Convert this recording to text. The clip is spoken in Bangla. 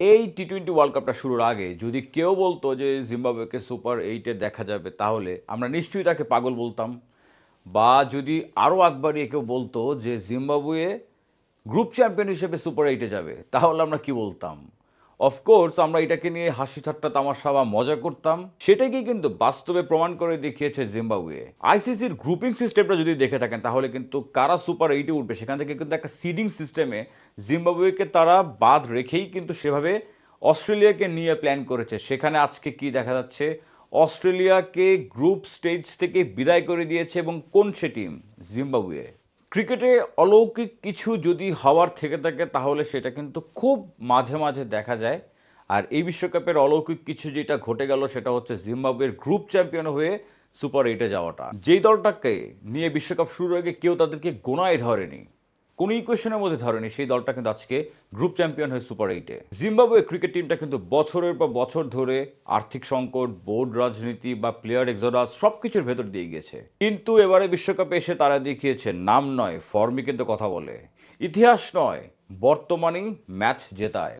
এই টি-20 ওয়ার্ল্ড কাপটা শুরুর আগে যদি কেউ বলতো যে জিম্বাবুয়েকে সুপার 8 এ দেখা যাবে তাহলে আমরা নিশ্চয়ই তাকে পাগল বলতাম। বা যদি আরও আগ বাড়িয়ে কেউ বলতো যে জিম্বাবুয়ে গ্রুপ চ্যাম্পিয়ন হিসেবে সুপার 8 এ যাবে তাহলে আমরা কি বলতাম? অফকোর্স আমরা এটাকে নিয়ে হাসি ঠাট্টা তামাশা বা মজা করতাম। সেটাকেই কিন্তু বাস্তবে প্রমাণ করে দেখিয়েছে জিম্বাবুয়ে। আইসিসির গ্রুপিং সিস্টেমটা যদি দেখে থাকেন তাহলে কিন্তু কারা সুপার 8 এ উঠবে সেখান থেকে কিন্তু একটা সিডিং সিস্টেমে জিম্বাবুয়েকে তারা বাদ রেখেই কিন্তু সেভাবে অস্ট্রেলিয়াকে নিয়ে প্ল্যান করেছে। সেখানে আজকে কি দেখা যাচ্ছে? অস্ট্রেলিয়াকে গ্রুপ স্টেজ থেকে বিদায় করে দিয়েছে এবং কোন সে টিম? জিম্বাবুয়ে। ক্রিকেটে অলৌকিক কিছু যদি হওয়ার থেকে থাকে তাহলে সেটা কিন্তু খুব মাঝে মাঝে দেখা যায়। আর এই বিশ্বকাপের অলৌকিক কিছু যেটা ঘটে গেল সেটা হচ্ছে জিম্বাবুয়ের গ্রুপ চ্যাম্পিয়ন হয়ে সুপার 8 এ যাওয়াটা। যেই দলটাকে নিয়ে বিশ্বকাপ শুরুর আগে কেউ তাদেরকে গোনায় ধরেনি, কোন ইকুয়েশনের মধ্যে ধরেনি, সেই দলটা কিন্তু আজকে গ্রুপ চ্যাম্পিয়ন হয়ে সুপার 8 এ। জিম্বাবুয়ে ক্রিকেট টিমটা কিন্তু বছরের পর বছর ধরে আর্থিক সংকট, বোর্ড রাজনীতি বা প্লেয়ার এক্সোডাস সবকিছুর ভেতর দিয়ে গিয়েছে। কিন্তু এবারে বিশ্বকাপে এসে তারা দেখিয়েছে নাম নয়, ফর্মই কিন্তু কথা বলে। ইতিহাস নয়, বর্তমানেই ম্যাচ জেতায়।